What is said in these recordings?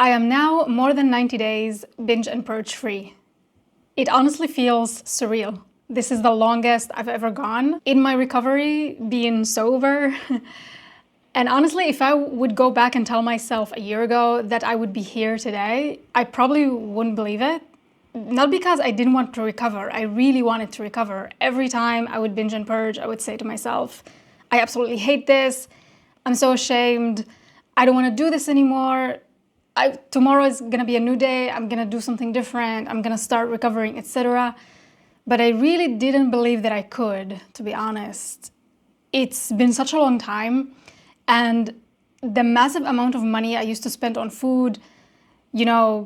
I am now more than 90 days binge and purge free. It honestly feels surreal. This is the longest I've ever gone in my recovery, being sober. And honestly, if I would go back and tell myself a year ago that I would be here today, I probably wouldn't believe it. Not because I didn't want to recover, I really wanted to recover. Every time I would binge and purge, I would say to myself, I absolutely hate this. I'm so ashamed. I don't want to do this anymore. Tomorrow is going to be a new day. I'm going to do something different. I'm going to start recovering, etc. But I really didn't believe that I could, to be honest. It's been such a long time. And the massive amount of money I used to spend on food,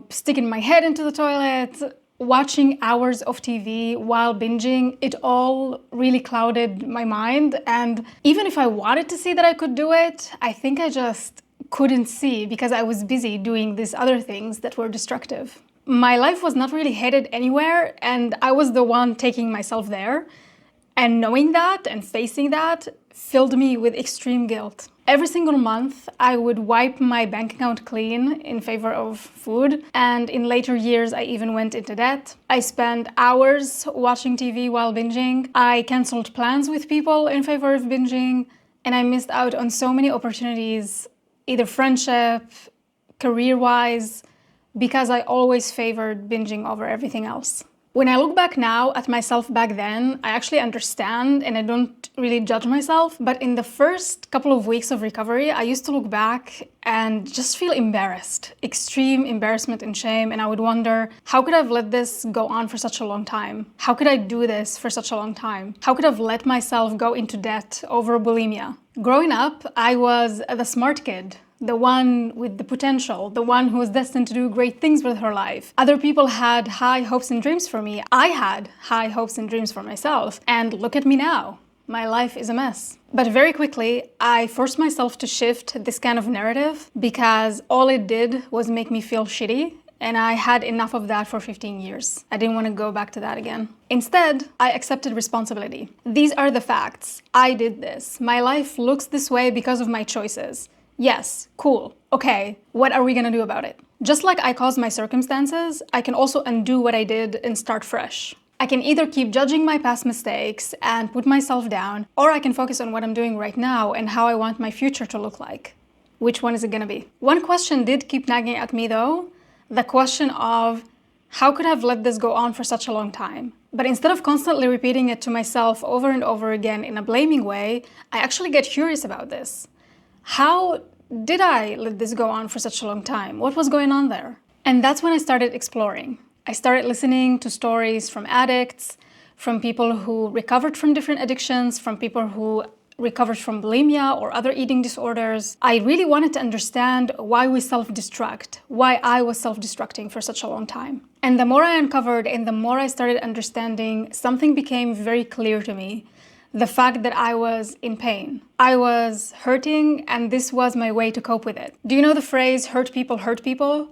sticking my head into the toilet, watching hours of TV while binging, it all really clouded my mind. And even if I wanted to see that I could do it, I think I just couldn't see because I was busy doing these other things that were destructive. My life was not really headed anywhere, and I was the one taking myself there. And knowing that and facing that filled me with extreme guilt. Every single month, I would wipe my bank account clean in favor of food. And in later years, I even went into debt. I spent hours watching TV while binging. I canceled plans with people in favor of binging. And I missed out on so many opportunities, either friendship, career-wise, because I always favored binging over everything else. When I look back now at myself back then, I actually understand and I don't really judge myself. But in the first couple of weeks of recovery, I used to look back and just feel embarrassed, extreme embarrassment and shame. And I would wonder, how could I have let this go on for such a long time? How could I do this for such a long time? How could I have let myself go into debt over bulimia? Growing up, I was the smart kid, the one with the potential, the one who was destined to do great things with her life. Other people had high hopes and dreams for me. I had high hopes and dreams for myself. And look at me now. My life is a mess. But very quickly, I forced myself to shift this kind of narrative because all it did was make me feel shitty. And I had enough of that for 15 years. I didn't want to go back to that again. Instead, I accepted responsibility. These are the facts. I did this. My life looks this way because of my choices. Yes, cool. Okay, what are we gonna do about it? Just like I caused my circumstances, I can also undo what I did and start fresh. I can either keep judging my past mistakes and put myself down, or I can focus on what I'm doing right now and how I want my future to look like. Which one is it gonna be? One question did keep nagging at me though, the question of how could I have let this go on for such a long time? But instead of constantly repeating it to myself over and over again in a blaming way, I actually get curious about this. How did I let this go on for such a long time? What was going on there? And that's when I started exploring. I started listening to stories from addicts, from people who recovered from different addictions, from people who recovered from bulimia or other eating disorders. I really wanted to understand why we self-destruct, why I was self-destructing for such a long time. And the more I uncovered and the more I started understanding, something became very clear to me. The fact that I was in pain. I was hurting, and this was my way to cope with it. Do you know the phrase, hurt people hurt people?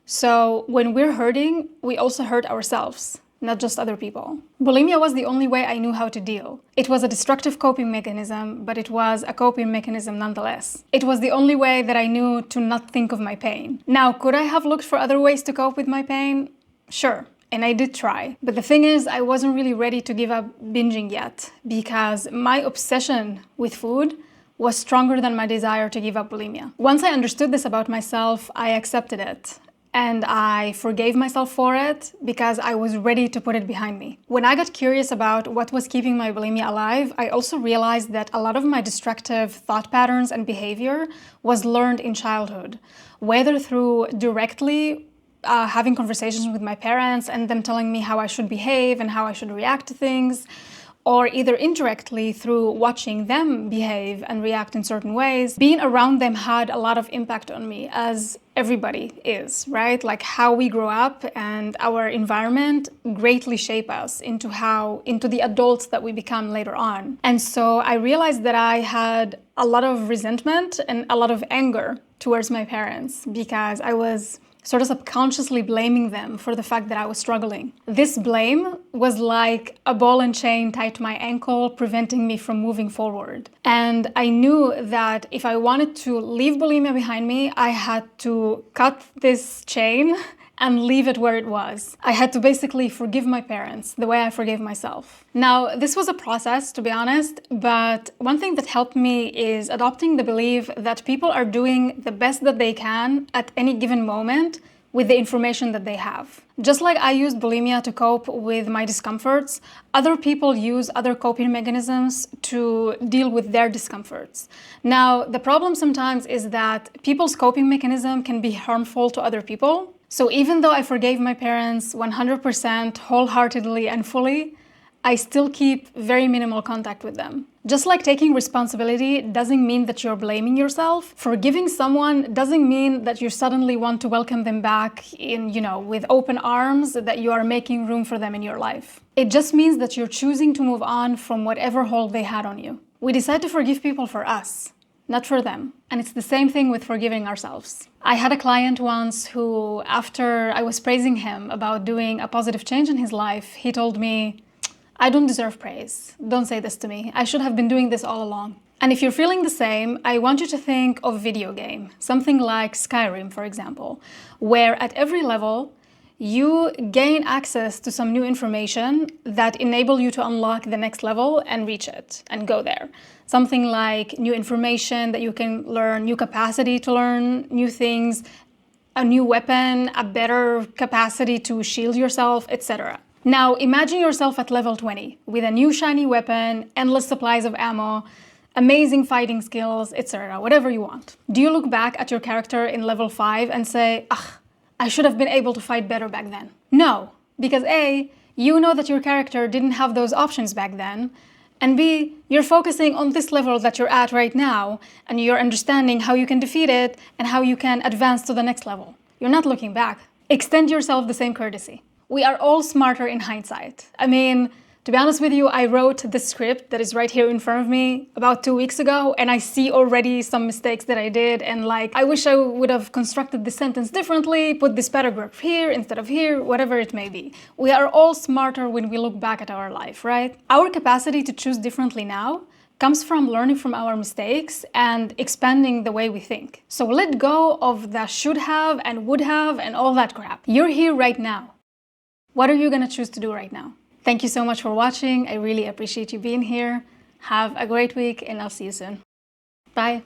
So when we're hurting, we also hurt ourselves, not just other people. Bulimia was the only way I knew how to deal. It was a destructive coping mechanism, but it was a coping mechanism nonetheless. It was the only way that I knew to not think of my pain. Now, could I have looked for other ways to cope with my pain? Sure. And I did try. But the thing is, I wasn't really ready to give up binging yet because my obsession with food was stronger than my desire to give up bulimia. Once I understood this about myself, I accepted it. And I forgave myself for it because I was ready to put it behind me. When I got curious about what was keeping my bulimia alive, I also realized that a lot of my destructive thought patterns and behavior was learned in childhood, whether through directly having conversations with my parents and them telling me how I should behave and how I should react to things, or either indirectly through watching them behave and react in certain ways. Being around them had a lot of impact on me, as everybody is, right? Like how we grow up and our environment greatly shape us into the adults that we become later on. And so I realized that I had a lot of resentment and a lot of anger towards my parents because I was sort of subconsciously blaming them for the fact that I was struggling. This blame was like a ball and chain tied to my ankle, preventing me from moving forward. And I knew that if I wanted to leave bulimia behind me, I had to cut this chain and leave it where it was. I had to basically forgive my parents the way I forgave myself. Now, this was a process, to be honest, but one thing that helped me is adopting the belief that people are doing the best that they can at any given moment with the information that they have. Just like I used bulimia to cope with my discomforts, other people use other coping mechanisms to deal with their discomforts. Now, the problem sometimes is that people's coping mechanism can be harmful to other people. So even though I forgave my parents 100% wholeheartedly and fully, I still keep very minimal contact with them. Just like taking responsibility doesn't mean that you're blaming yourself, forgiving someone doesn't mean that you suddenly want to welcome them back in, with open arms, that you are making room for them in your life. It just means that you're choosing to move on from whatever hold they had on you. We decide to forgive people for us, not for them. And it's the same thing with forgiving ourselves. I had a client once who, after I was praising him about doing a positive change in his life, he told me, "I don't deserve praise. Don't say this to me. I should have been doing this all along." And if you're feeling the same, I want you to think of a video game, something like Skyrim, for example, where at every level, you gain access to some new information that enable you to unlock the next level and reach it and go there. Something like new information that you can learn, new capacity to learn new things, a new weapon, a better capacity to shield yourself, etc. Now imagine yourself at level 20 with a new shiny weapon, endless supplies of ammo, amazing fighting skills, etc., whatever you want. Do you look back at your character in level 5 and say, I should have been able to fight better back then? No, because A, you know that your character didn't have those options back then, and B, you're focusing on this level that you're at right now, and you're understanding how you can defeat it and how you can advance to the next level. You're not looking back. Extend yourself the same courtesy. We are all smarter in hindsight. I mean, to be honest with you, I wrote the script that is right here in front of me about 2 weeks ago, and I see already some mistakes that I did, and I wish I would have constructed this sentence differently, put this paragraph here instead of here, whatever it may be. We are all smarter when we look back at our life, right? Our capacity to choose differently now comes from learning from our mistakes and expanding the way we think. So let go of the should have and would have and all that crap. You're here right now. What are you gonna choose to do right now? Thank you so much for watching. I really appreciate you being here. Have a great week, and I'll see you soon. Bye.